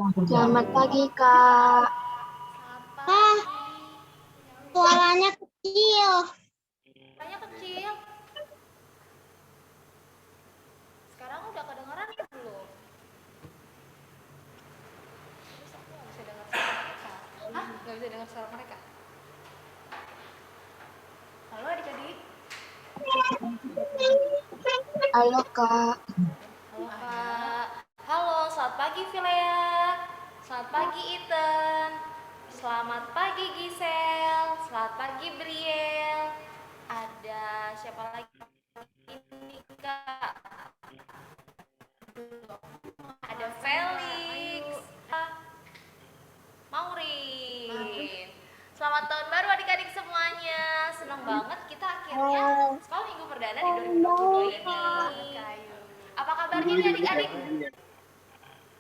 Selamat pagi, Kak. Selamat Ah, pagi. suaranya kecil. Suaranya kecil. Sekarang udah kedengeran belum? Terus aku nggak bisa dengar suara mereka. Hah? Nggak bisa dengar suara mereka? Halo adik-adik. Halo, Kak. Halo Kak. Halo, selamat pagi Vilea. Selamat pagi Ethan. Selamat pagi Gisel. Selamat pagi Briel. Ada siapa lagi ini Kak? Ada Felix. Maureen. Selamat tahun baru adik-adik semuanya. Senang banget kita akhirnya sekolah minggu perdana di 2022 ini. Apa kabarnya nih adik-adik?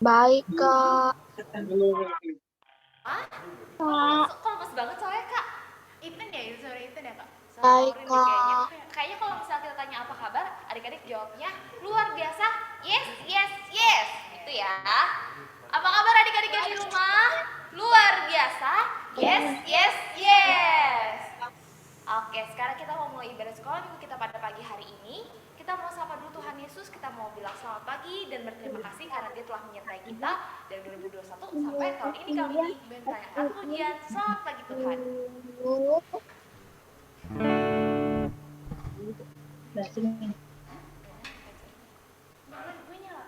Baik, Kak. Hah? Kok lemes banget soalnya kak? Iten ya, itu suara Iten ya kak? Baik, Maureen deh kayaknya. Kak. Kayaknya kalau misalnya kita tanya apa kabar, adik-adik jawabnya luar biasa. Yes, yes, yes. Gitu ya. Apa kabar adik-adik yang di rumah? Luar biasa. Yes, yes, yes. Oke, sekarang kita mau mulai ibadah sekolah minggu kita pada pagi hari ini. Kita mau sapa dulu Tuhan Yesus, kita mau bilang selamat pagi dan berterima kasih karena Dia telah menyertai kita dari 2021 sampai tahun ini kami diberangkat ujian. Selamat pagi Tuhan. Mana gue nyala?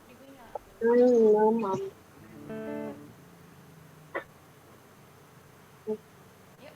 Di gue nyala. Yuk.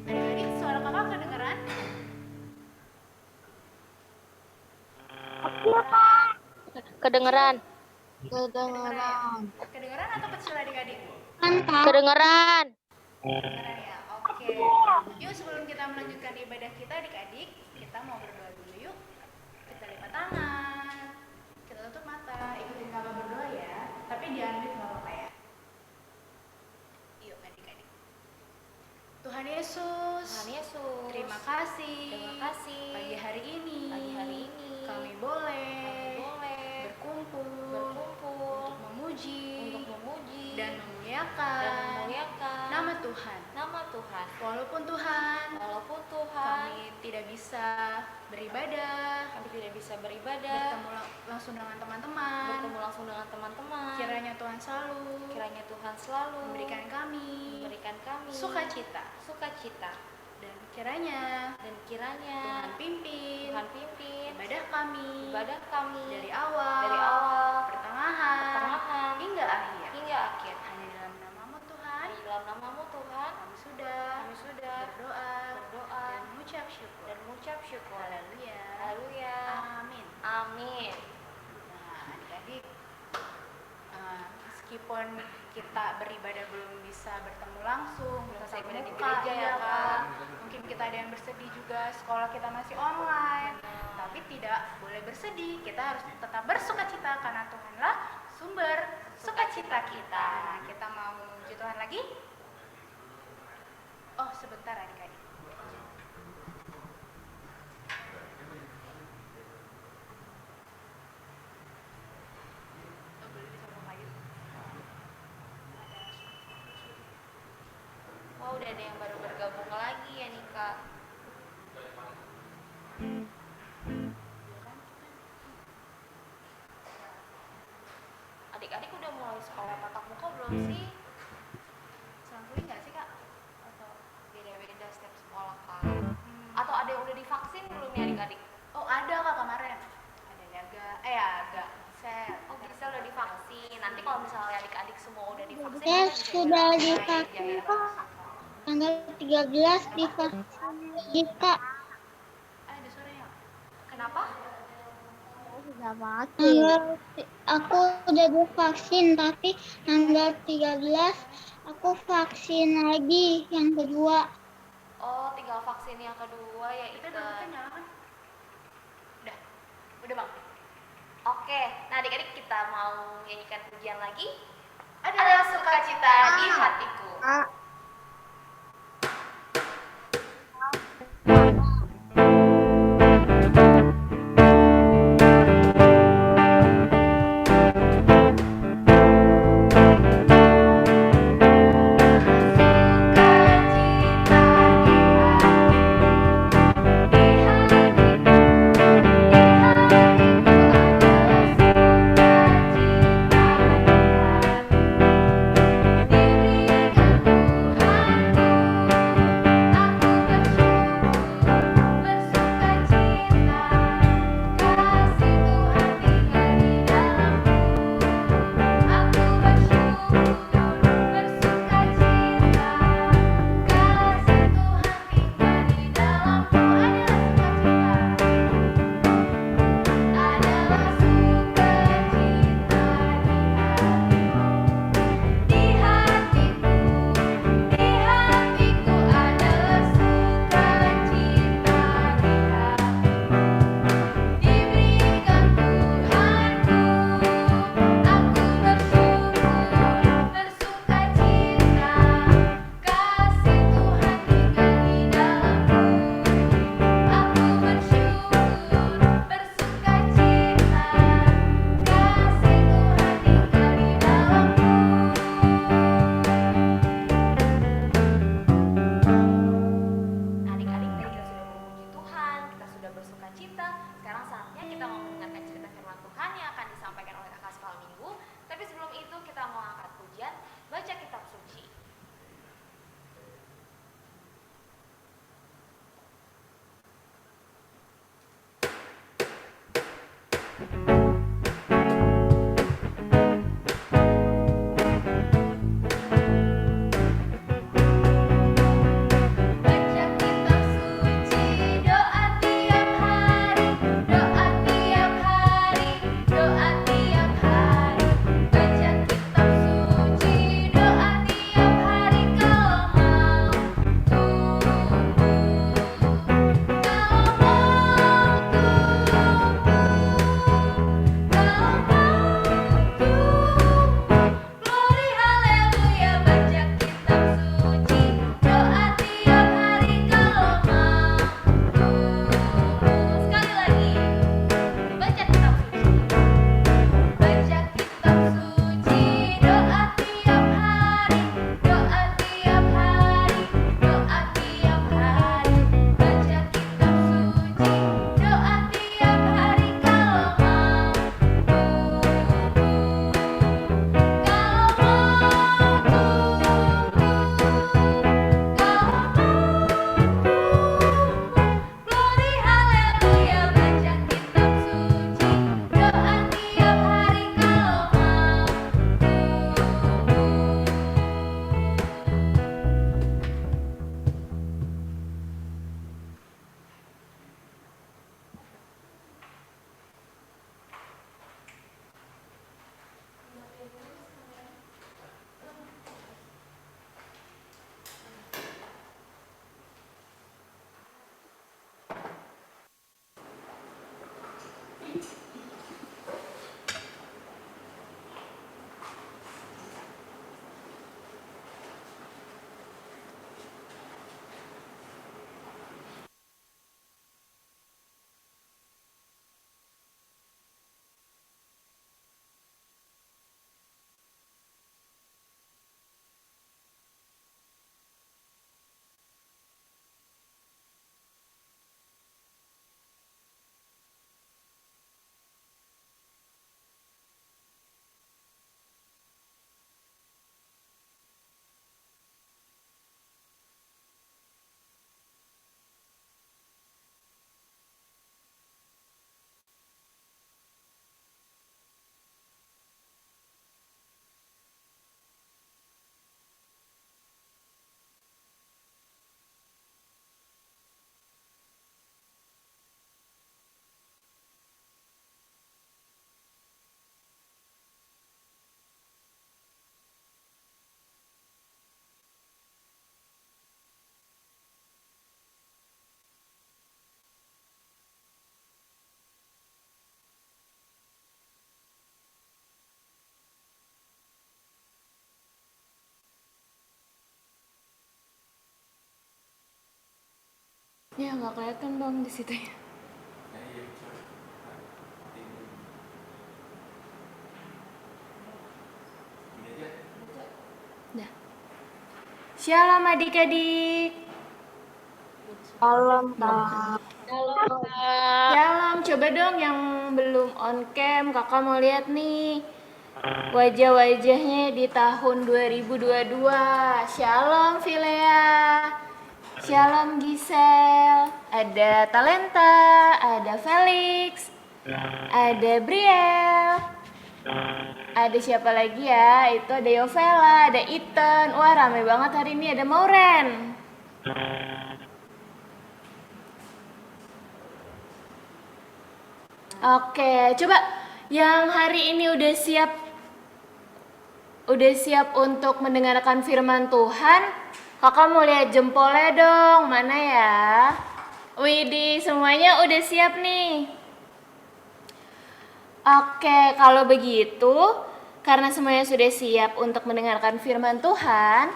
Adik-adik, suara kakak kedengeran? Kedengeran. Kedengeran. Kedengeran atau kecil adik-adik? Kedengeran. Kedengeran ya, oke. Yuk sebelum kita melanjutkan ibadah kita adik-adik, kita mau berdoa dulu yuk. Kita lipat tangan, kita tutup mata, ikutin kakak berdoa ya. Tapi jangan mute nggak apa-apa ya. Yuk adik-adik. Tuhan Yesus, Tuhan Yesus, terima kasih. Terima kasih. Pagi hari ini, kami kami boleh boleh berkumpul berkumpul untuk memuji untuk memuji dan memuliakan nama Tuhan. nama Tuhan. Walaupun Tuhan Walaupun Tuhan kami tidak bisa beribadah, tidak bisa beribadah, bertemu langsung dengan teman-teman, bertemu langsung dengan teman-teman, kiranya Tuhan selalu memberikan kami sukacita, dan kiranya dan Tuhan pimpin Tuhan pimpin ibadah kami dari dari awal, pertengahan, hingga akhir. Hanya dalam namamu Tuhan, Hanya dalam namamu Tuhan kami sudah berdoa dan mengucap syukur. Haleluya. Haleluya. Amin. Amin. Nah, adik-adik, meskipun kita beribadah belum bisa bertemu langsung, Belum bisa tatap ibadah di muka, gereja ya, iya, Kak. Mungkin kita ada yang bersedih juga, sekolah kita masih online. Tapi tidak boleh bersedih, kita harus tetap bersukacita karena Tuhanlah sumber sukacita kita. Nah, kita mau memuji Tuhan lagi? Oh, sebentar adik-adik. Oh, boleh disambung lagi. Wah, udah ada yang baru bergabung lagi ya nih Kak. Adik-adik udah mulai sekolah tatap muka belum sih? Selang kuling nggak sih kak? Atau beda setiap sekolah Kak. Atau ada yang udah divaksin belum nih adik-adik? Oh ada Kak kemarin. Ada Yaga, agak set. Oh bisa udah divaksin. Nanti kalau misalnya adik-adik semua udah divaksin, Saya kita bisa sudah ikut divaksin, ya. Kak. Tanggal 13 divaksin lagi, Kak. Ada suaranya. Kenapa? Aku udah divaksin, tapi tanggal 13 aku vaksin lagi yang kedua. Oh, tinggal vaksin yang kedua ya Kita itu. udah nyalakan. Udah bang. Oke, nah adik-adik kita mau nyanyikan pujian lagi. Ada Ada sukacita di hatiku. Diberikan Ya nggak kelihatan dong di situ ya. Dah. Shalom adik-adik. Salam Kak. Shalom, coba dong yang belum on cam, kakak mau lihat nih wajah-wajahnya di tahun 2022. Shalom Vilea, Shalom Gisel, ada Talenta, ada Felix, ada Briel, ada siapa lagi ya? Itu ada Yovela, ada Ethan. Wah rame banget hari ini, ada Mauren. Oke, coba yang hari ini udah siap untuk mendengarkan firman Tuhan. Kakak mau lihat jempolnya dong, mana ya? Widih, semuanya udah siap nih. Oke, kalau begitu, karena semuanya sudah siap untuk mendengarkan firman Tuhan,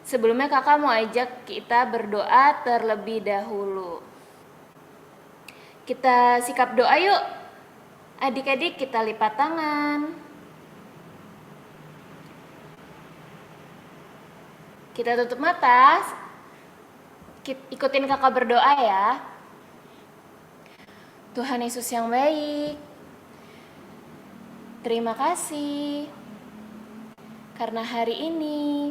sebelumnya kakak mau ajak kita berdoa terlebih dahulu. Kita sikap doa yuk. Adik-adik kita lipat tangan. Kita tutup mata. Ikutin kakak berdoa ya. Tuhan Yesus yang baik, terima kasih karena hari ini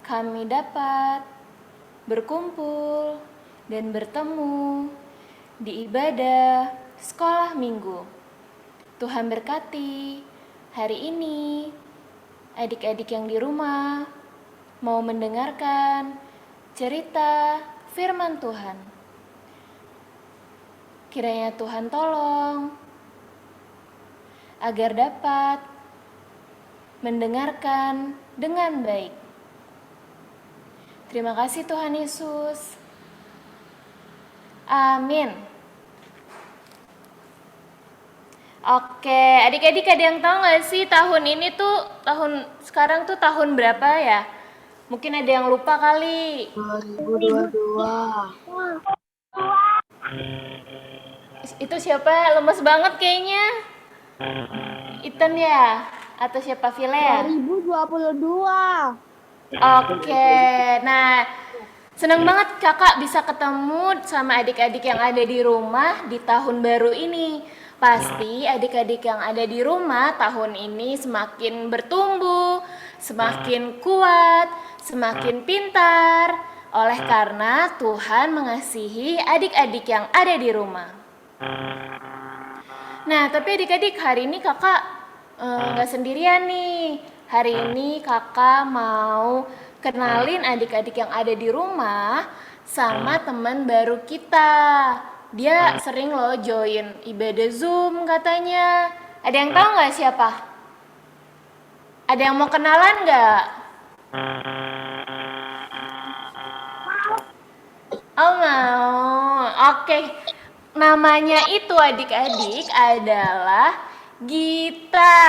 kami dapat berkumpul dan bertemu di ibadah sekolah minggu. Tuhan berkati hari ini adik-adik yang di rumah mau mendengarkan cerita firman Tuhan. Kiranya Tuhan tolong agar dapat mendengarkan dengan baik. Terima kasih Tuhan Yesus. Amin. Oke, adik-adik ada yang tahu nggak sih tahun ini tuh sekarang tuh tahun berapa ya? Mungkin ada yang lupa kali. 2022. Itu siapa? Lemes banget kayaknya. Ethan ya? Atau siapa, Vilea? 2022. Oke, nah senang banget kakak bisa ketemu sama adik-adik yang ada di rumah di tahun baru ini. Pasti adik-adik yang ada di rumah tahun ini semakin bertumbuh, semakin kuat, semakin pintar, oleh karena Tuhan mengasihi adik-adik yang ada di rumah. Nah, tapi adik-adik hari ini kakak nggak sendirian nih. Hari ini kakak mau kenalin adik-adik yang ada di rumah sama teman baru kita. Dia sering loh join ibadah Zoom katanya. Ada yang tahu nggak siapa? Ada yang mau kenalan nggak? Oh mau. Oke. Namanya itu adik-adik adalah Gita.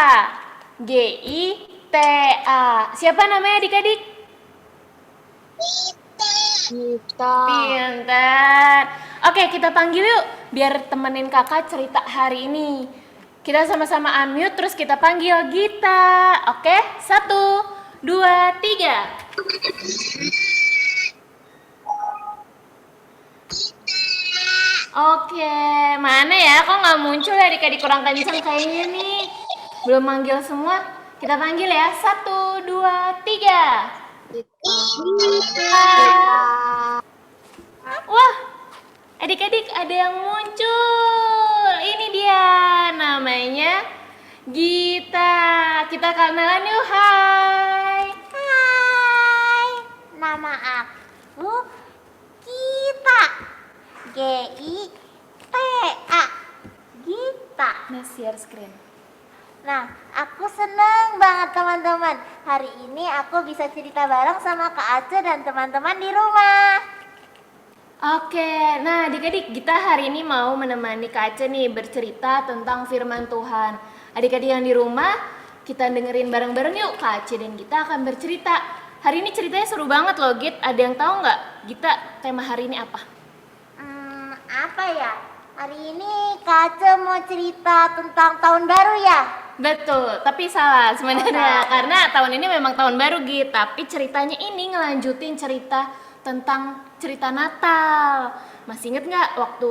Gita. Siapa namanya adik-adik? Kita. Pintar. Oke, kita panggil yuk biar temenin kakak cerita hari ini. Kita sama-sama unmute terus kita panggil Gita. Oke, 1, 2, 3. Oke, mana ya? Kok nggak muncul ya adik-adik, kurang kenceng kayaknya nih. Belum manggil semua. Kita panggil ya. 1, 2, 3. Wah, adik-adik ada yang muncul. Ini dia, namanya Gita. Kita kenalan yuk. Hai. Hai, nama aku Gita. Gita. Gita. Nah, share screen. Nah, aku seneng banget teman-teman. Hari ini aku bisa cerita bareng sama Kak Ace dan teman-teman di rumah. Oke, nah adik-adik kita hari ini mau menemani Kak Ace nih bercerita tentang firman Tuhan. Adik-adik yang di rumah, kita dengerin bareng-bareng yuk. Kak Ace dan kita akan bercerita. Hari ini ceritanya seru banget loh, Git. Ada yang tahu nggak, Gita, tema hari ini apa? Apa ya? Hari ini Kak Ace mau cerita tentang tahun baru ya? Betul, tapi salah sebenarnya salah. karena tahun ini memang tahun baru gitu, tapi ceritanya ini ngelanjutin cerita tentang cerita Natal. Masih inget nggak waktu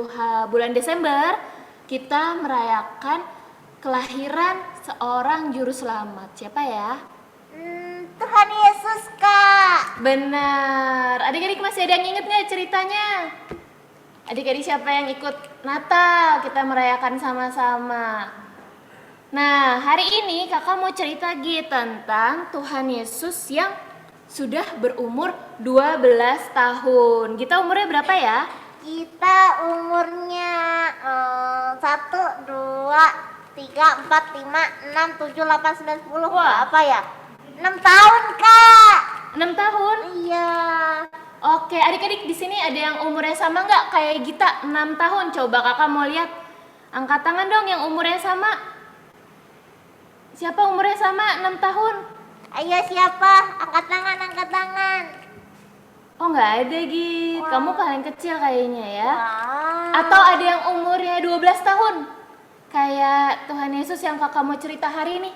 bulan Desember kita merayakan kelahiran seorang juru selamat. Siapa ya? Tuhan Yesus, Kak. Benar. Adik-adik masih ada yang inget nggak ceritanya? Adik-adik siapa yang ikut Natal kita merayakan sama-sama? Nah, hari ini kakak mau cerita gitu tentang Tuhan Yesus yang sudah berumur 12 tahun. Kita umurnya berapa ya? Kita umurnya 1, 2, 3, 4, 5, 6, 7, 8, 9, 10. Wah. Apa ya? 6 tahun, Kak. 6 tahun? Iya. Oke, adik-adik di sini ada yang umurnya sama nggak kayak Gita 6 tahun? Coba kakak mau lihat. Angkat tangan dong yang umurnya sama. Siapa umurnya sama 6 tahun? Ayo siapa? Angkat tangan, angkat tangan. Oh nggak ada Git, kamu paling kecil kayaknya ya. Wah. Atau ada yang umurnya 12 tahun? Kayak Tuhan Yesus yang kakak mau cerita hari ini.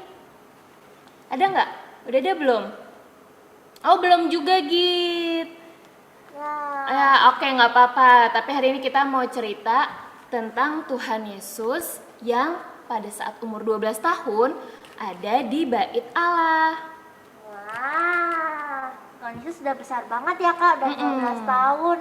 Ada nggak? Udah ada belum? Oh belum juga Git. Ya oke nggak apa-apa, tapi hari ini kita mau cerita tentang Tuhan Yesus yang pada saat umur 12 tahun ada di Bait Allah. Wah. Tuhan Yesus sudah besar banget ya, Kak. Udah 12 tahun.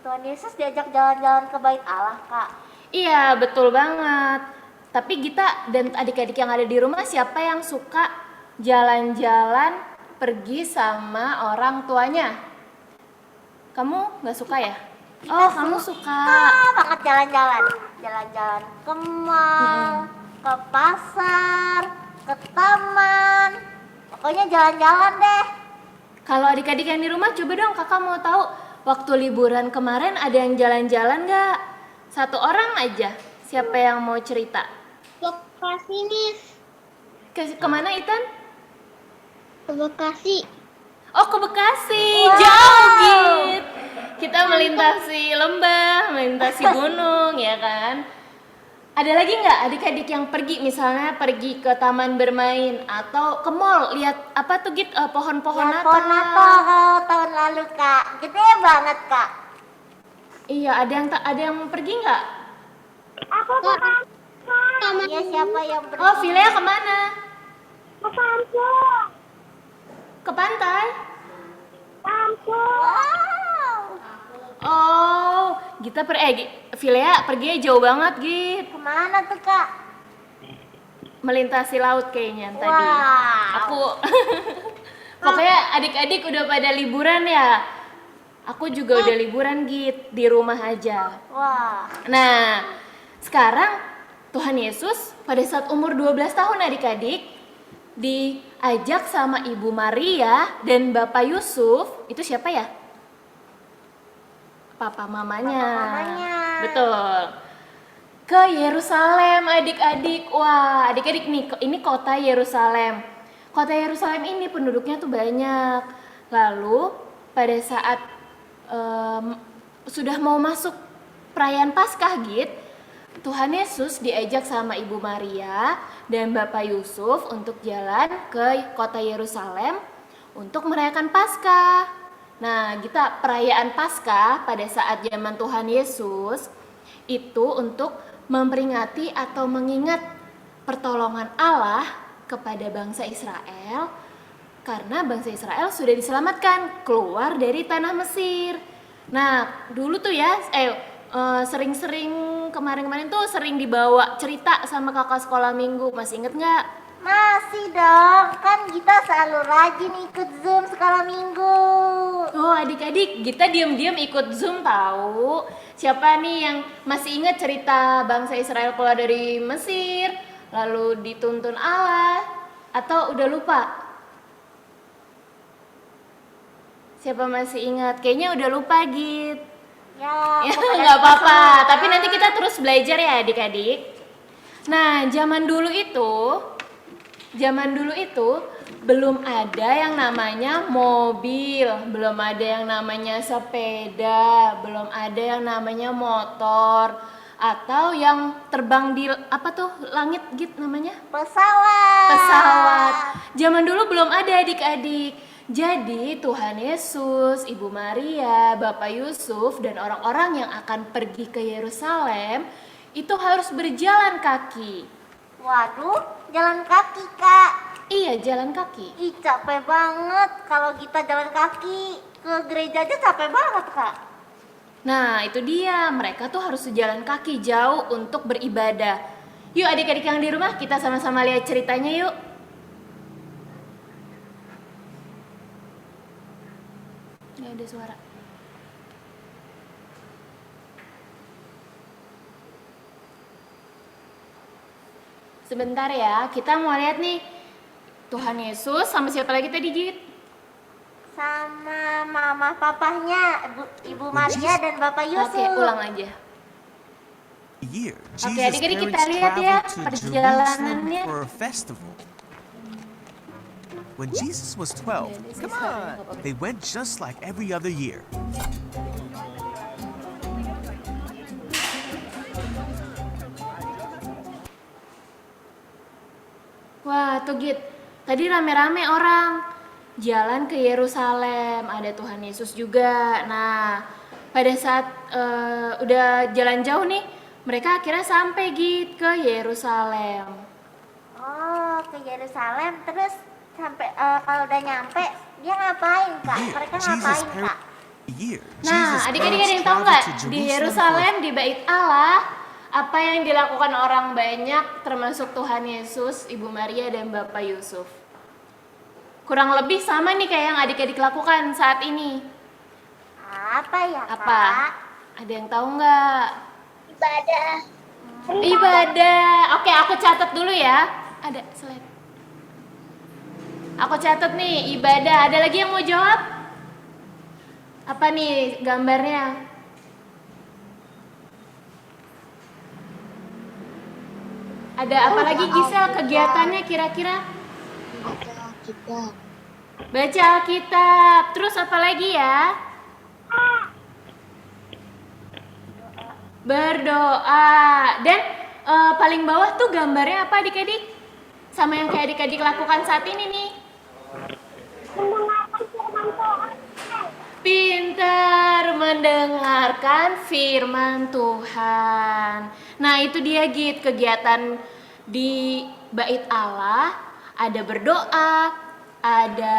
Tuhan Yesus diajak jalan-jalan ke Bait Allah, Kak. Iya betul banget. Tapi Gita dan adik-adik yang ada di rumah siapa yang suka jalan-jalan pergi sama orang tuanya? Kamu nggak suka ya? Oh kamu suka. Banget jalan-jalan. Jalan-jalan ke mall, ke pasar, ke taman. Pokoknya jalan-jalan deh. Kalau adik-adik yang di rumah coba dong kakak mau tahu waktu liburan kemarin ada yang jalan-jalan nggak? Satu orang aja. Siapa yang mau cerita? Bekasi nih. Kemana Ethan? Ke Bekasi. Oh ke Bekasi, jauh Git. Kita melintasi lembah, melintasi gunung ya kan. Ada lagi nggak adik-adik yang pergi misalnya pergi ke taman bermain atau ke mall lihat apa tuh Git pohon-pohon Lihat Natal. pohon Natal tahun lalu, Kak. Gede banget, Kak. Iya ada yang mau pergi nggak? Aku ke taman. Iya, siapa yang pergi? Oh Vilea kemana? Ke kampung. Ke pantai? Wow. Oh Gita Vilea pergi jauh banget Git. Kemana tuh, Kak? Melintasi laut kayaknya tadi. Wow. Aku pokoknya adik-adik udah pada liburan ya. Aku juga udah liburan Git, di rumah aja. Wah. Nah, sekarang Tuhan Yesus pada saat umur 12 tahun adik-adik diajak sama Ibu Maria dan Bapak Yusuf. Itu siapa ya? Papa mamanya. Papa mamanya. Betul. Ke Yerusalem adik-adik. Wah, adik-adik nih, ini kota Yerusalem. Kota Yerusalem ini penduduknya tuh banyak. Lalu pada saat sudah mau masuk perayaan Paskah Git, Tuhan Yesus diajak sama Ibu Maria dan Bapak Yusuf untuk jalan ke kota Yerusalem untuk merayakan Paskah. Nah, kita perayaan Paskah pada saat zaman Tuhan Yesus itu untuk memperingati atau mengingat pertolongan Allah kepada bangsa Israel karena bangsa Israel sudah diselamatkan keluar dari tanah Mesir. Nah, dulu tuh ya, sering-sering kemarin-kemarin tuh sering dibawa cerita sama kakak sekolah minggu. Masih inget nggak? Masih dong, kan kita selalu rajin ikut Zoom sekolah minggu. Oh adik-adik, kita diam-diam ikut Zoom tahu. Siapa nih yang masih inget cerita bangsa Israel keluar dari Mesir, lalu dituntun Allah, atau udah lupa? Siapa masih ingat? Kayaknya udah lupa Git. Ya, Ya pokoknya nggak apa-apa, semangat. tapi nanti kita terus belajar ya adik-adik. Nah zaman dulu itu Zaman dulu itu belum ada yang namanya mobil, belum ada yang namanya sepeda, belum ada yang namanya motor, atau yang terbang di apa tuh langit gitu namanya? Pesawat. Zaman dulu belum ada adik-adik. Jadi Tuhan Yesus, Ibu Maria, Bapak Yusuf, dan orang-orang yang akan pergi ke Yerusalem itu harus berjalan kaki. Waduh, jalan kaki, Kak. Iya, jalan kaki. Ih, capek banget kalau kita jalan kaki ke gereja aja capek banget, Kak. Nah, itu dia. Mereka tuh harus jalan kaki jauh untuk beribadah. Yuk adik-adik yang di rumah, kita sama-sama lihat ceritanya yuk. Nggak ada suara. Sebentar ya, kita mau lihat nih Tuhan Yesus sama siapa lagi tadi, Git? Sama mama papahnya, Ibu Maria dan Bapak Yusuf. Oke, ulang aja. Year, Oke, Jesus' adik-adik kita parents lihat ya traveled to perjalanannya. Jerusalem for a festival. When Jesus was 12, come on, they went just like every other year. Wah, tuh Git, tadi rame-rame orang jalan ke Yerusalem, ada Tuhan Yesus juga. Nah, pada saat udah jalan jauh nih, mereka akhirnya sampai Git ke Yerusalem. Oh, ke Yerusalem. Terus sampai kalau udah nyampe, dia ngapain, Kak? Mereka ngapain, Kak? Nah, adik-adik ada yang tahu nggak di Yerusalem, di Bait Allah, apa yang dilakukan orang banyak termasuk Tuhan Yesus, Ibu Maria dan Bapak Yusuf? Kurang lebih sama nih kayak yang adik-adik lakukan saat ini. Apa ya, Kak? Apa? Ada yang tahu nggak? Ibadah. Ibadah. Oke, aku catat dulu ya. Ada slide. Aku catat nih, ibadah. Ada lagi yang mau jawab? Apa nih gambarnya? Ada apa lagi Gisel kegiatannya kira-kira? Baca Alkitab. Terus apa lagi ya? Berdoa. Dan paling bawah tuh gambarnya apa adik-adik? Sama yang kayak adik-adik lakukan saat ini nih. Pintar mendengarkan firman Tuhan. Nah, itu dia Git, kegiatan di Bait Allah. Ada berdoa, ada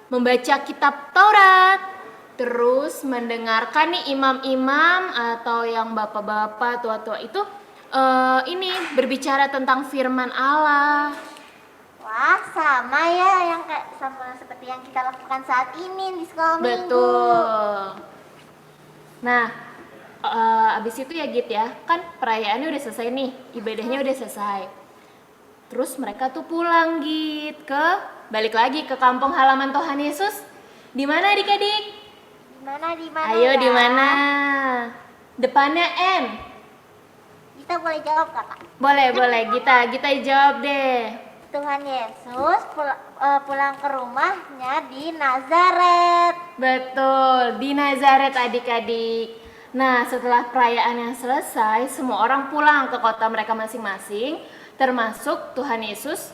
membaca kitab Taurat, terus mendengarkan nih imam-imam atau yang bapak-bapak tua-tua itu ini berbicara tentang firman Allah. Wah, sama ya yang kayak sama seperti yang kita lakukan saat ini di sekolah minggu. Betul. Nah, abis itu ya Git ya, kan perayaannya udah selesai nih, ibadahnya udah selesai. Terus mereka tuh pulang Git balik lagi ke kampung halaman Tuhan Yesus. Di mana adik-adik? Di mana? Ayo ya? di mana? Depannya N. Kita boleh jawab, Kak? Boleh, kita jawab deh. Tuhan Yesus pulang ke rumahnya di Nazaret. Betul, di Nazaret adik-adik. Nah, setelah perayaan yang selesai, semua orang pulang ke kota mereka masing-masing, termasuk Tuhan Yesus,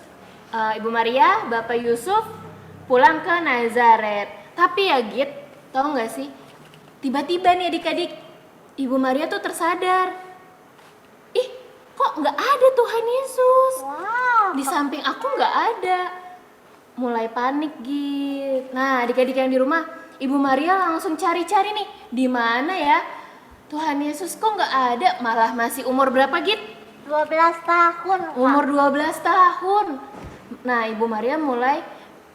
Ibu Maria, Bapak Yusuf pulang ke Nazaret. Tapi ya Git, tau gak sih? Tiba-tiba nih adik-adik, Ibu Maria tuh tersadar. Ih, kok gak ada Tuhan Yesus? Wow. Di samping aku nggak ada. Mulai panik Git. Nah, adik-adik yang di rumah, Ibu Maria langsung cari-cari nih, di mana ya Tuhan Yesus kok nggak ada? Malah masih umur berapa Git? 12 tahun, Kak. Umur 12 tahun. Nah, Ibu Maria mulai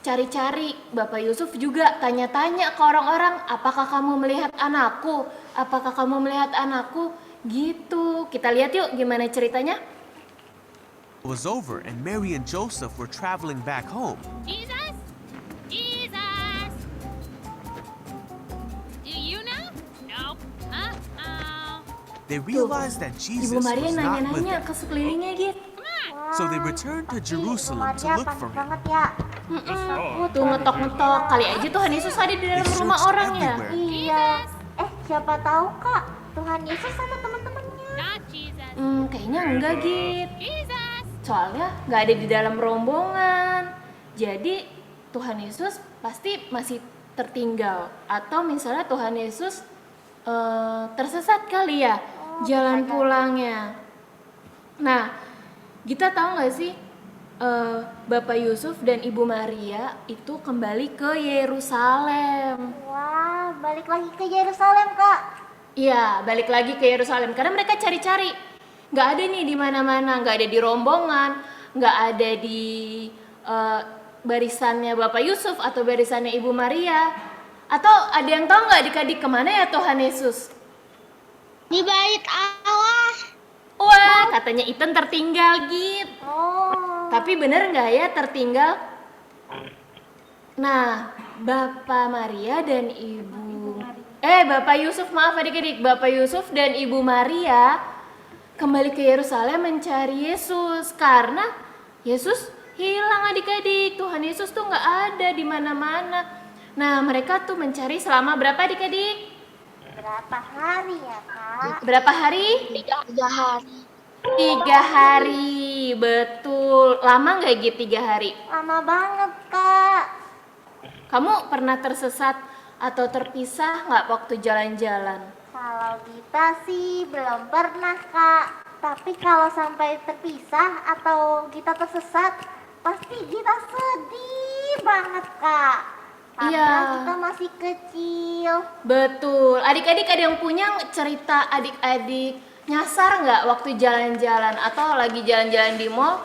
cari-cari. Bapak Yusuf juga tanya-tanya ke orang-orang, apakah kamu melihat anakku? Apakah kamu melihat anakku? Gitu. Kita lihat yuk gimana ceritanya. Was over and Mary and Joseph were traveling back home. Jesus? Do you know? Nope. They realized that Jesus Ibu Maria was not with nanya-nanya them. ke sekelilingnya Git. So they returned to Tapi Ibu Jerusalem to Maria look panik for him. banget ya. Tuh ngetok-ngetok. Kali aja Tuhan Yesus ada di dalam They rumah searched orang ya. everywhere. Iya. Siapa tahu Kak, Tuhan Yesus sama teman-temannya. Not Jesus. Kayaknya enggak Git. Jesus. Soalnya nggak ada di dalam rombongan. Jadi Tuhan Yesus pasti masih tertinggal. Atau misalnya Tuhan Yesus tersesat kali ya jalan pulangnya. Nah, kita tahu nggak sih Bapak Yusuf dan Ibu Maria itu kembali ke Yerusalem. Wah, balik lagi ke Yerusalem Kak. Iya, balik lagi ke Yerusalem karena mereka cari-cari. Nggak ada nih di mana-mana, nggak ada di rombongan, nggak ada di barisannya Bapak Yusuf atau barisannya Ibu Maria. Atau ada yang tahu nggak adik-adik kemana ya Tuhan Yesus? Di bait Allah. Wah, katanya Ethan tertinggal Git. Oh. Tapi bener nggak ya tertinggal? Nah, Bapak Maria dan Bapak Yusuf, maaf adik-adik, Bapak Yusuf dan Ibu Maria kembali ke Yerusalem mencari Yesus karena Yesus hilang adik-adik. Tuhan Yesus tuh nggak ada di mana-mana. Nah, mereka tuh mencari selama berapa adik-adik? Berapa hari ya Kak? Berapa hari? 3 hari. 3 hari, betul. Lama nggak Git 3 hari? Lama banget Kak. Kamu pernah tersesat atau terpisah nggak waktu jalan-jalan? Kalau kita sih belum pernah Kak. Tapi kalau sampai terpisah atau kita tersesat, pasti kita sedih banget Kak. Karena Iya. kita masih kecil. Betul. Adik-adik ada yang punya cerita adik-adik nyasar nggak waktu jalan-jalan atau lagi jalan-jalan di mall,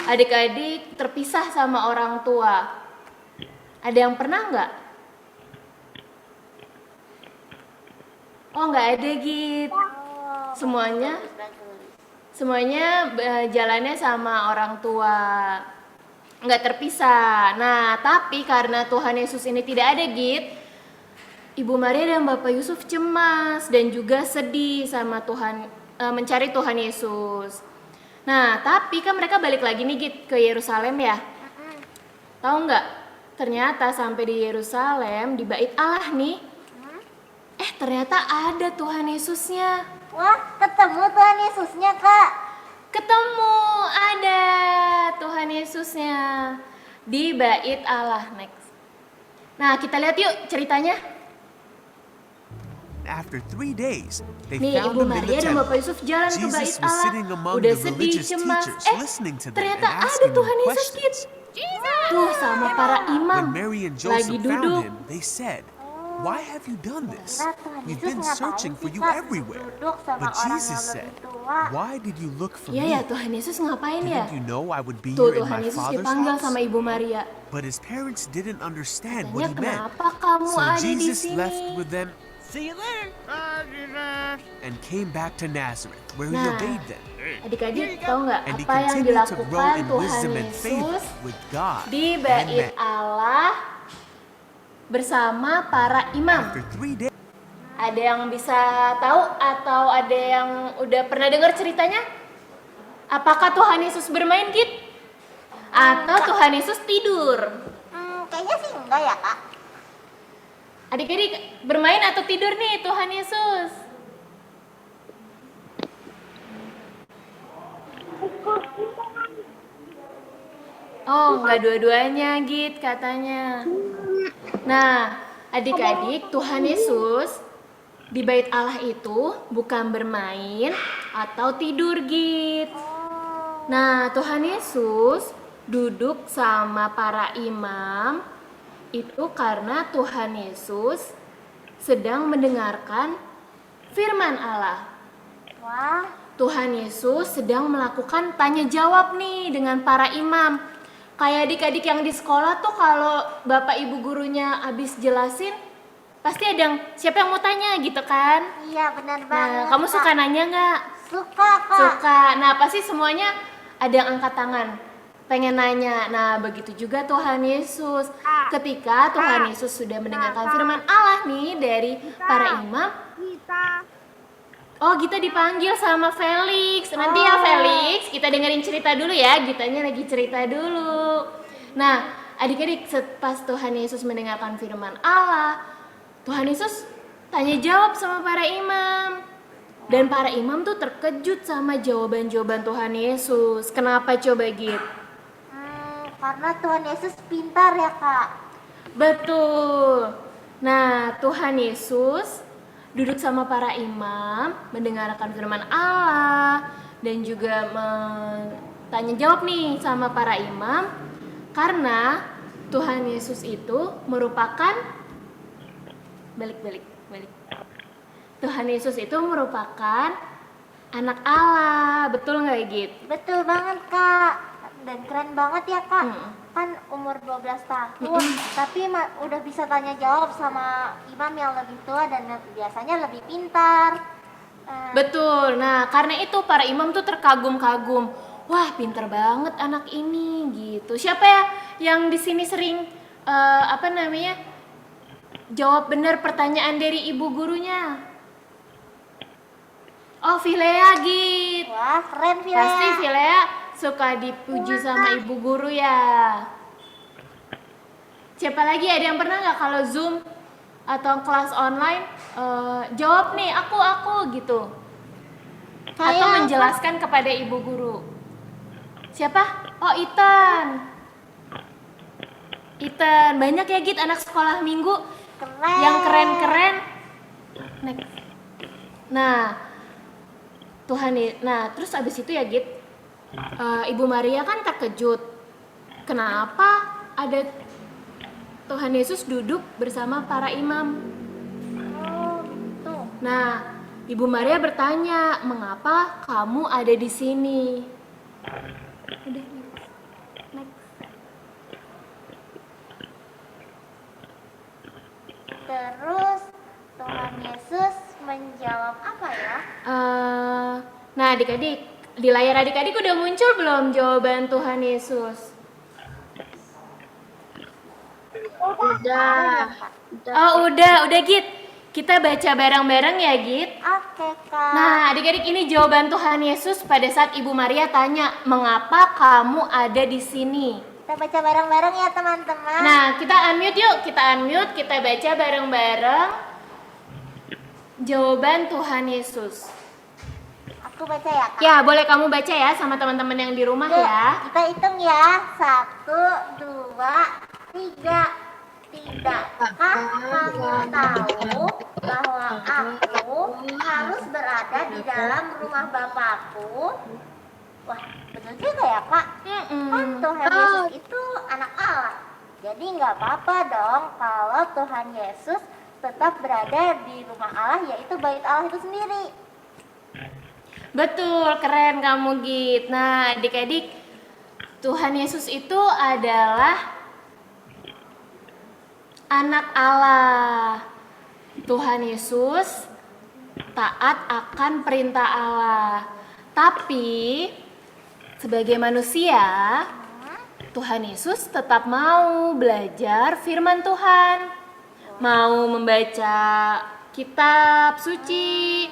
adik-adik terpisah sama orang tua? Ada yang pernah nggak? Oh, nggak ada Git. Semuanya jalannya sama orang tua, nggak terpisah. Nah, tapi karena Tuhan Yesus ini tidak ada Git, Ibu Maria dan Bapak Yusuf cemas dan juga sedih sama Tuhan, mencari Tuhan Yesus. Nah, tapi kan mereka balik lagi nih Git ke Yerusalem ya. Tahu nggak? Ternyata sampai di Yerusalem, di bait Allah nih, ternyata ada Tuhan Yesusnya. Wah, ketemu Tuhan Yesusnya Kak. Ketemu, ada Tuhan Yesusnya di bait Allah. Next. Nah, kita lihat yuk ceritanya. After 3 days, they Nih, found Ibu him in the Maria dan Bapak temple. Yusuf jalan ke bait Jesus was Allah. sitting among Udah the sedih, religious cemas. teachers, listening to them and Ternyata ada asking them Tuhan Yesus questions. Gitu. Tuh sama para imam When Mary and lagi Joseph duduk. found him, they said, "Why have you done this? Kira Tuhan We've Yesus been ngapain searching for sih, you Kak? everywhere." Duduk sama But orang Jesus yang said, lebih tua. "Why did you look for Iya me? ya, Tuhan Yesus ngapain ya? Didn't you know I would be Tuh here in Tuhan my Yesus Father's dipanggil house?" sama Ibu Maria. But his parents didn't understand Tanya what he meant. kenapa kamu So ada di Jesus sini? left with them and came back to Nazareth, where he Nah, obeyed them. Adik-adik tahu nggak And he apa yang continued to grow dilakukan in Tuhan wisdom and favor Yesus with God di and bait men. Allah bersama para imam? After 3 days, Ada yang bisa tahu atau ada yang udah pernah dengar ceritanya? Apakah Tuhan Yesus bermain Git? Atau Tuhan Yesus tidur? Kayaknya sih enggak ya Kak. Adik-adik bermain atau tidur nih Tuhan Yesus? Oh, nggak dua-duanya Git katanya. Nah, adik-adik, Tuhan Yesus di bait Allah itu bukan bermain atau tidur Git. Nah, Tuhan Yesus duduk sama para imam itu karena Tuhan Yesus sedang mendengarkan firman Allah. Wah, Tuhan Yesus sedang melakukan tanya jawab nih dengan para imam. Kayak adik-adik yang di sekolah tuh kalau bapak ibu gurunya habis jelasin, pasti ada yang siapa yang mau tanya gitu kan? iya benar Nah, banget. kamu Kak. suka nanya nggak? Suka Kak. Suka. Nah, pasti semuanya ada yang angkat tangan, pengen nanya. Nah, begitu juga Tuhan Yesus. Ketika Tuhan Yesus sudah mendengarkan firman Allah nih dari para imam, Oh, Gita dipanggil sama Felix. Nanti ya Felix, kita dengerin cerita dulu ya. Gitanya lagi cerita dulu. Nah, adik-adik, pas Tuhan Yesus mendengarkan firman Allah, Tuhan Yesus tanya jawab sama para imam. Dan para imam tuh terkejut sama jawaban-jawaban Tuhan Yesus. Kenapa coba Git? Karena Tuhan Yesus pintar ya Kak. Betul. Nah, Tuhan Yesus duduk sama para imam, mendengarkan firman Allah, dan juga tanya jawab nih sama para imam, karena Tuhan Yesus itu merupakan balik. Tuhan Yesus itu merupakan anak Allah, betul nggak Git? Betul banget Kak. Dan keren banget ya Kak. Kan umur 12 tahun, tapi udah bisa tanya jawab sama imam yang lebih tua dan biasanya lebih pintar. Betul. Nah, karena itu para imam tuh terkagum-kagum. Wah, pinter banget anak ini gitu. Siapa ya yang di sini sering jawab benar pertanyaan dari ibu gurunya? Oh, Vilea Git. Wah, keren Vilea. Pasti Vilea suka dipuji sama ibu guru ya. Siapa lagi, ada yang pernah nggak kalau Zoom atau kelas online jawab nih aku gitu, atau menjelaskan kepada ibu guru? Siapa? Oh, Ethan, banyak ya Git anak sekolah minggu yang keren-keren. Next. Nah, terus abis itu ya Git, Ibu Maria kan terkejut. Kenapa ada Tuhan Yesus duduk bersama para imam? Nah, Ibu Maria bertanya, mengapa kamu ada di sini? Udah, next. Terus Tuhan Yesus menjawab apa ya? Nah, adik-adik, di layar adik-adik udah muncul belum jawaban Tuhan Yesus? Udah. Oh, udah Git. Kita baca bareng-bareng ya Git. Oke Kak. Nah, adik-adik, ini jawaban Tuhan Yesus pada saat Ibu Maria tanya, mengapa kamu ada di sini? Kita baca bareng-bareng ya teman-teman. Nah, kita unmute yuk, kita baca bareng-bareng jawaban Tuhan Yesus. Aku baca ya Kak. Ya, boleh kamu baca ya sama teman-teman yang di rumah ya. Kita hitung ya. 1, 2, 3. Tidakkah kamu tahu bahwa aku harus berada di dalam rumah Bapakku? Wah, betul juga ya Kak. Kan Tuhan Yesus itu anak Allah. Jadi nggak apa-apa dong kalau Tuhan Yesus tetap berada di rumah Allah, yaitu bait Allah itu sendiri. Betul, keren kamu Git. Nah, adik-adik, Tuhan Yesus itu adalah anak Allah. Tuhan Yesus taat akan perintah Allah. Tapi sebagai manusia, Tuhan Yesus tetap mau belajar firman Tuhan, mau membaca kitab suci.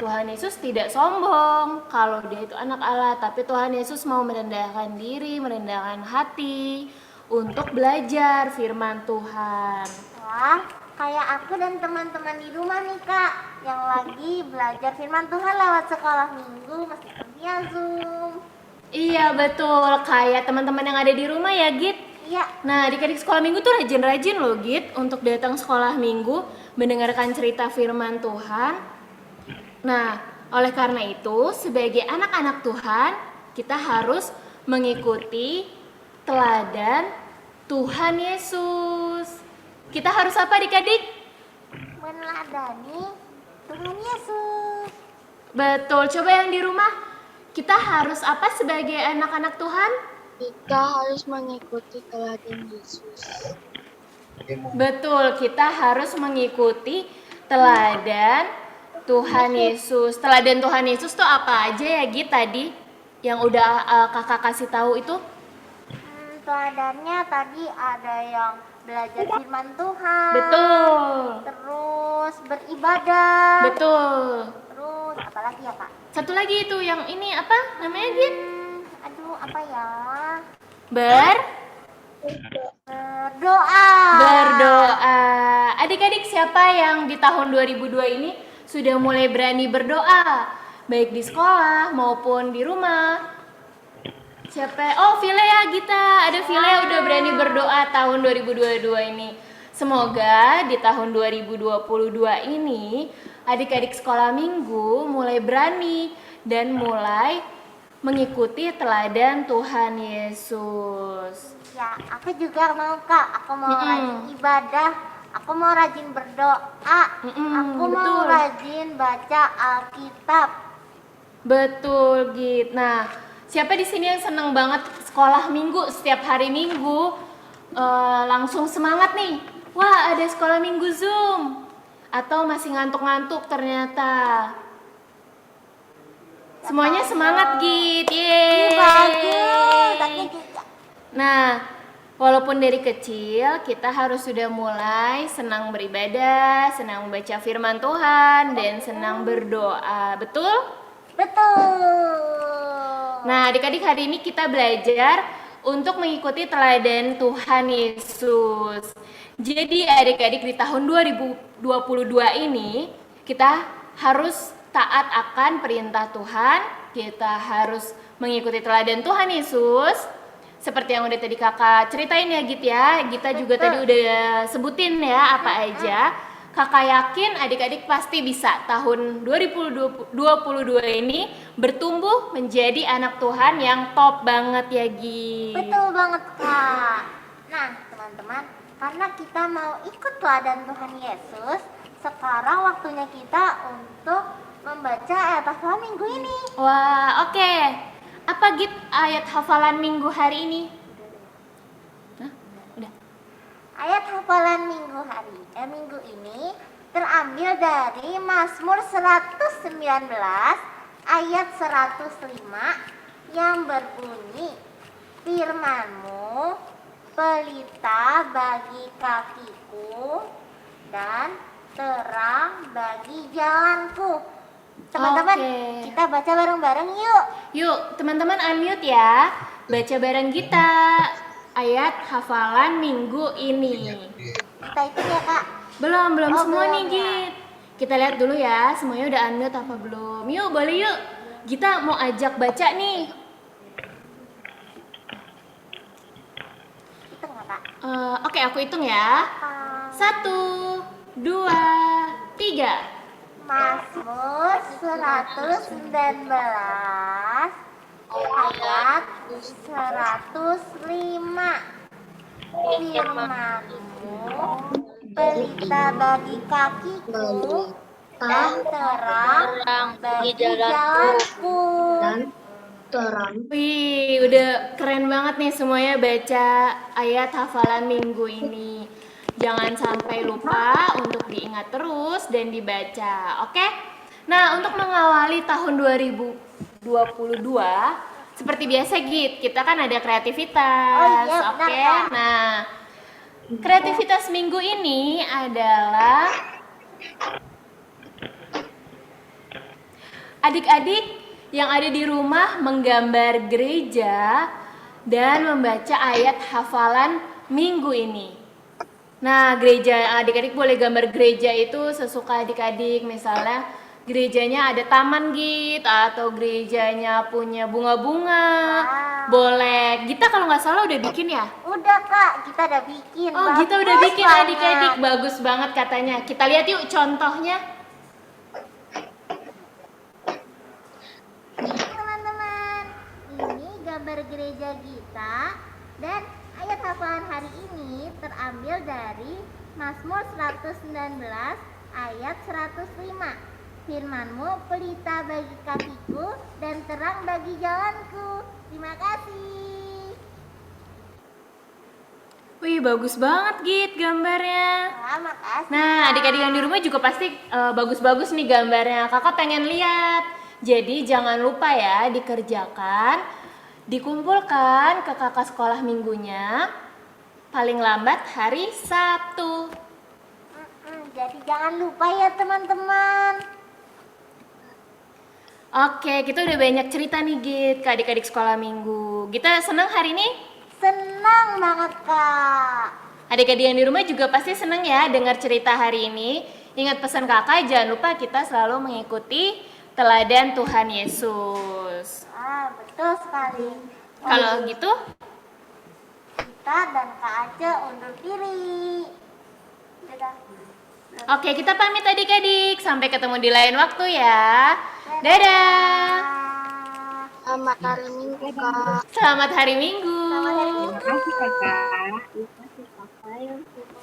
Tuhan Yesus tidak sombong kalau dia itu anak Allah, tapi Tuhan Yesus mau merendahkan diri, merendahkan hati untuk belajar firman Tuhan. Wah, kayak aku dan teman-teman di rumah nih Kak, yang lagi belajar firman Tuhan lewat sekolah minggu meskipun Zoom. Iya betul, kayak teman-teman yang ada di rumah ya Git. Iya. Nah, adik-adik sekolah minggu tuh rajin-rajin loh Git untuk datang sekolah minggu mendengarkan cerita firman Tuhan. Nah, oleh karena itu sebagai anak-anak Tuhan, kita harus mengikuti teladan Tuhan Yesus. Kita harus apa adik-adik? Meneladani Tuhan Yesus. Betul, coba yang di rumah, kita harus apa sebagai anak-anak Tuhan? Kita harus mengikuti teladan Yesus. Betul, kita harus mengikuti teladan Tuhan Yesus. Teladan Tuhan Yesus tuh apa aja ya Git tadi yang udah kakak kasih tahu itu? Teladannya tadi ada yang belajar firman Tuhan. Betul. Terus beribadah. Betul. Terus Apalagi ya Kak? Satu lagi itu yang ini apa namanya Git? Aduh, apa ya? Berdoa. Berdoa. Adik-adik siapa yang di tahun 2002 ini sudah mulai berani berdoa? Baik di sekolah maupun di rumah. Siapa? Oh, Vilea Gita. Ada Vilea udah berani berdoa tahun 2022 ini. Semoga di tahun 2022 ini adik-adik sekolah minggu mulai berani dan mulai mengikuti teladan Tuhan Yesus. Ya, aku juga mau Kak. Aku mau rajin ibadah. Aku mau rajin berdoa. Aku mau betul. rajin baca Alkitab. Betul, Git. Nah, siapa di sini yang seneng banget sekolah minggu setiap hari Minggu? Langsung semangat nih. Wah, ada sekolah minggu Zoom. Atau masih ngantuk-ngantuk ternyata. Semuanya semangat, Git. Yeay. Bagus. Nah, walaupun dari kecil kita harus sudah mulai senang beribadah, senang membaca firman Tuhan, dan senang berdoa. Betul? Betul. Nah, adik-adik, hari ini kita belajar untuk mengikuti teladan Tuhan Yesus. Jadi adik-adik, di tahun 2022 ini kita harus taat akan perintah Tuhan. Kita harus mengikuti teladan Tuhan Yesus. Seperti yang udah tadi kakak ceritain ya Git ya. Gita juga tadi udah sebutin ya apa aja. Kakak yakin adik-adik pasti bisa tahun 2022 ini bertumbuh menjadi anak Tuhan yang top banget ya Git. Betul banget Kak. Nah teman-teman, karena kita mau ikut teladan Tuhan Yesus, sekarang waktunya kita untuk membaca ayat hafalan minggu ini. Wah, oke. Apa Git ayat hafalan minggu hari ini? Hah? Udah. Ayat hafalan minggu ini terambil dari Mazmur 119 ayat 105 yang berbunyi, firman-Mu pelita bagi kakiku dan terang bagi jalanku. Teman-teman, Oke. kita baca bareng-bareng yuk. Yuk, teman-teman unmute ya. Baca bareng kita ayat hafalan minggu ini. Kita itu ya Kak. Belum Oh, semua belum nih ya. Git. Kita lihat dulu ya, semuanya udah unmute apa belum. Yuk, boleh yuk. Kita mau ajak baca nih. Itu nggak Kak? Oke, aku hitung ya. 1, 2, 3. Mazmur 119 ayat 105. Firman-Mu pelita bagi kakiku dan terang bagi jalanku. Wih, udah keren banget nih semuanya baca ayat hafalan minggu ini. Jangan sampai lupa untuk diingat terus dan dibaca, oke? Nah, untuk mengawali tahun 2022, seperti biasa Git, kita kan ada kreativitas, Oh iya, benar, oke? Kak. Nah, kreativitas minggu ini adalah adik-adik yang ada di rumah menggambar gereja dan membaca ayat hafalan minggu ini. Nah, gereja adik-adik boleh gambar gereja itu sesuka adik-adik. Misalnya gerejanya ada taman Git, atau gerejanya punya bunga-bunga. Boleh. Gita kalau nggak salah udah bikin ya? Udah Kak, kita udah bikin. Oh, Gita udah Bagus bikin banget. adik-adik. Bagus banget katanya. Kita lihat yuk contohnya. Teman-teman, ini gambar gereja kita dan ayat hafalan hari ini terambil dari Mazmur 119 ayat 105. Firman-Mu pelita bagi kakiku dan terang bagi jalanku. Terima kasih. Wih, bagus banget Git gambarnya. Terima kasih. Nah, adik-adik yang di rumah juga pasti bagus-bagus nih gambarnya. Kakak pengen lihat. Jadi jangan lupa ya dikerjakan, dikumpulkan ke kakak sekolah minggunya paling lambat hari Sabtu. Jadi jangan lupa ya teman-teman. Oke, kita udah banyak cerita nih Git ke adik-adik sekolah minggu. Kita seneng hari ini? Senang banget Kak. Adik-adik yang di rumah juga pasti seneng ya dengar cerita hari ini. Ingat pesan kakak, jangan lupa kita selalu mengikuti teladan Tuhan Yesus. Betul sekali. Kalau gitu, Kita dan Kak Ace undur diri. Dadah. oke kita pamit adik-adik. Sampai ketemu di lain waktu ya. Dadah. Selamat hari Minggu, Kak. Selamat hari Minggu. Selamat hari Minggu. Makasih kakak. Makasih kakak yang suka.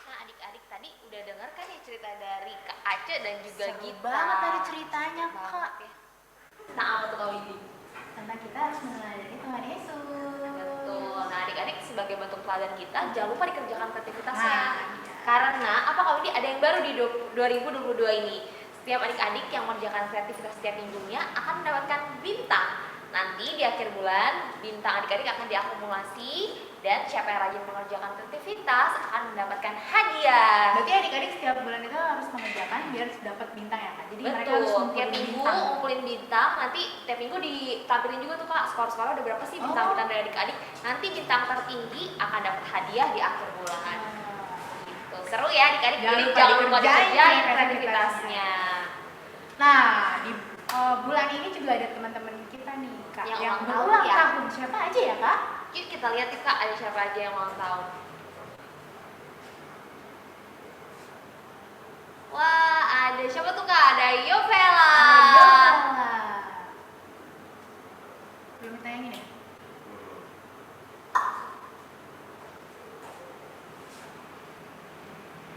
Nah adik-adik tadi udah denger kan ya cerita dari Kak Ace dan juga Seru Gita. banget tadi ceritanya, Seru Kak. banget ya. Nah apa tuh Kak Windy? Tentang kita harus meneladani Tuhan Yesus. Betul. Nah adik-adik sebagai bentuk teladan kita jangan lupa dikerjakan aktivitasnya. Nah, iya. Karena apa Kak Windy ada yang baru di 2022 ini. Setiap adik-adik yang mengerjakan kreativitas setiap minggunya akan mendapatkan bintang. Nanti di akhir bulan bintang adik-adik akan diakumulasi dan siapa yang rajin mengerjakan kreativitas akan mendapatkan hadiah. Berarti adik-adik setiap bulan itu harus mengerjakan biar dapat bintang ya Kak. Jadi mereka harus Betul, ngumpulin tiap minggu bintang. ngumpulin bintang, nanti tiap minggu ditampilin juga tuh Kak, skor-skornya ada berapa sih bintang-bintang dari adik-adik. Nanti bintang tertinggi akan dapat hadiah di akhir bulan. Gitu. Seru ya adik-adik, Jangan jadi lupa jangan lupa dikerjain dikerjain kreativitasnya. kreativitasnya. Nah, di bulan ini juga ada teman-teman kita nih Kak Yang yang ulang tahun berulang ya. tahun. Siapa aja ya Kak? Yuk kita lihat nih Kak, ada siapa aja yang ulang tahun. Wah, ada siapa tuh Kak? Ada Yovela. Yovela. Belum ditayangin ya?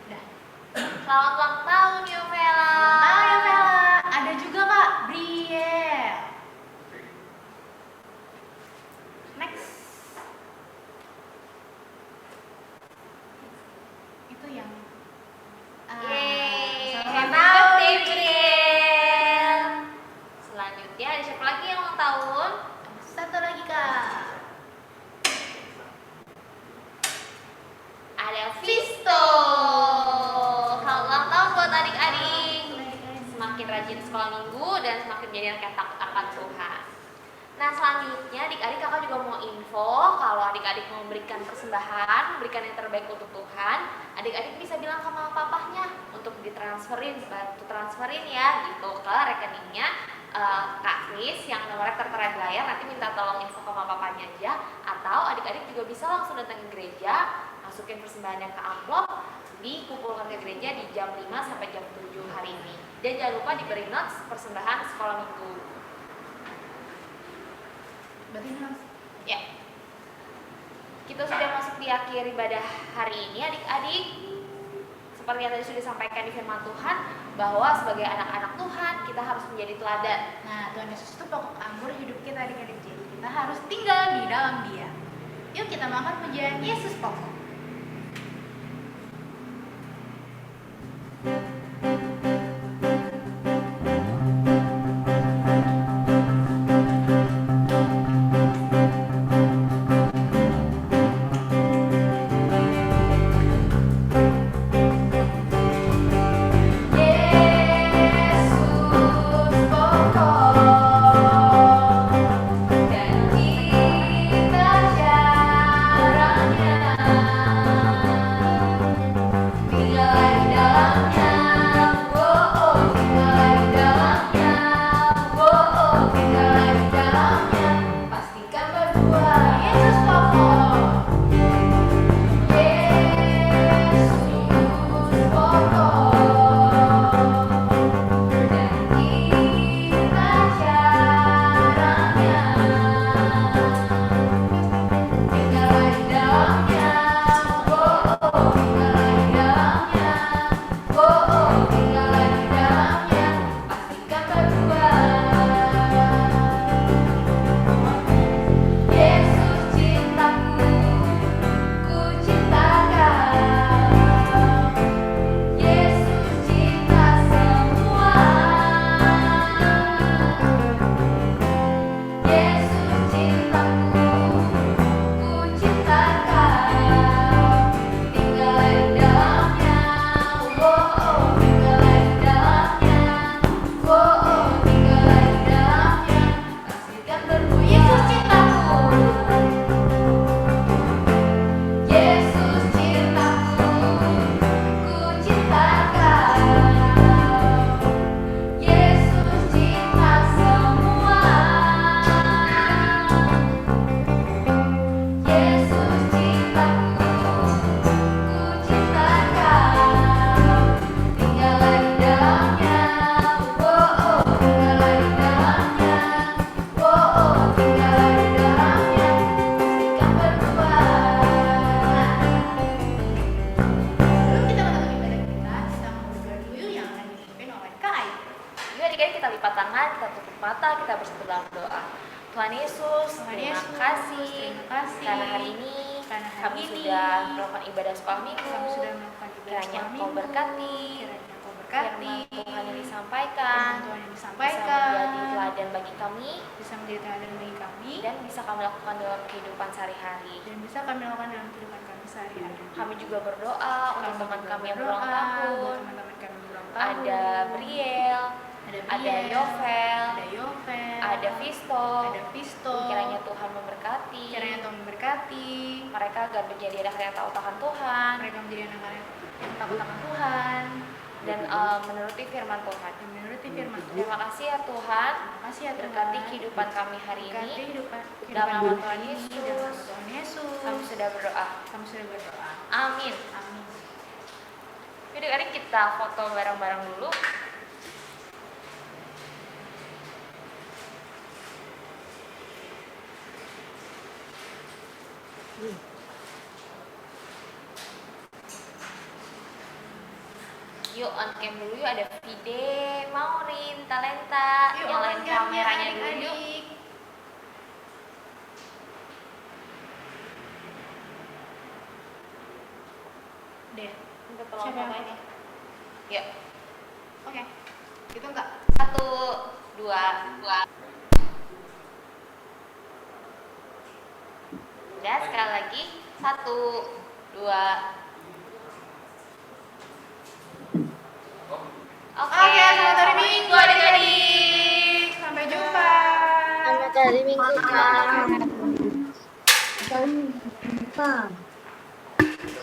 Udah. Selamat ulang tahun Yovela. Ah, Yovela. Ada juga Kak, Briel. Next. Itu yang Yeay, selamat selamat birthday, Briel. Selanjutnya ada siapa lagi yang ulang tahun? Satu lagi Kak. Ada Visto. Selamat ulang tahun buat adik-adik. Semakin rajin sekolah minggu dan semakin jadi anak yang takut akan Tuhan. Nah selanjutnya adik-adik kakak juga mau info kalau adik-adik mau memberikan persembahan, memberikan yang terbaik untuk Tuhan, adik-adik bisa bilang ke mama papahnya untuk ditransferin, bantu transferin ya gitu ke rekeningnya Kak Kris yang nomornya tertera di layar. Nanti minta tolong info ke mama papahnya aja, atau adik-adik juga bisa langsung datang ke gereja, masukin persembahannya ke amplop, dikumpulkan ke gereja di jam 5 sampai jam 7 hari ini. Dan jangan lupa diberi notes persembahan sekolah minggu. Berarti ini langsung. Ya. Kita sudah masuk di akhir ibadah hari ini adik-adik. Seperti yang tadi sudah disampaikan di firman Tuhan, bahwa sebagai anak-anak Tuhan kita harus menjadi teladan. Nah, Tuhan Yesus itu pokok anggur hidup kita adik-adik. Jadi kita harus tinggal di dalam Dia. Yuk kita makan pujian Yesus pokok. Yesus cintaku Karena hari ini kami sudah melakukan ibadah sekolah minggu. kami sudah melakukan ibadah Kiranya sekolah Engkau minggu. berkati. Kiranya Engkau berkati. Firman Tuhan yang disampaikan. Firman Tuhan yang Bisa disampaikan menjadi teladan bagi kami bisa menjadi teladan bagi kami dan bisa kami lakukan dalam kehidupan sehari-hari. dan bisa kami lakukan dalam kehidupan kami sehari-hari. Kami juga berdoa untuk teman kami yang berdoa berulang tahun. buat teman-teman kami yang berulang tahun. Ada Briel, ada Yovel, ada Yovel, ada Visto. Visto. Kiranya Tuhan memberkati. Kiranya Tuhan memberkati. Mereka agar menjadi anak yang tahu akan Tuhan Mereka menjadi anak-anak yang takut akan Tuhan dan menuruti firman Tuhan. dan menuruti firman Tuhan. Terima kasih ya Tuhan. Terima kasih ya Tuhan. Berkati kehidupan kami hari Berkati ini. kehidupan Dalam nama kami Tuhan ini, Yesus. dalam nama Tuhan Yesus. Kami sudah berdoa. Kami sudah berdoa. Amin. Amin. Yaudah, mari kita foto bareng-bareng dulu. Yuk on cam dulu yuk, ada Vide, Maurin, Talenta, Yuk, nyalain on cam ya, kameranya dulu yuk. adik-adik. Deh. Minta tolong Siapa yang fotonya. Yuk, Oke. Itu enggak? 1, 2. Udah, sekali lagi. 1, 2. Oke, Selamat hari Minggu adik-adik. Sampai jumpa. Selamat hari Minggu, Kak. Kak.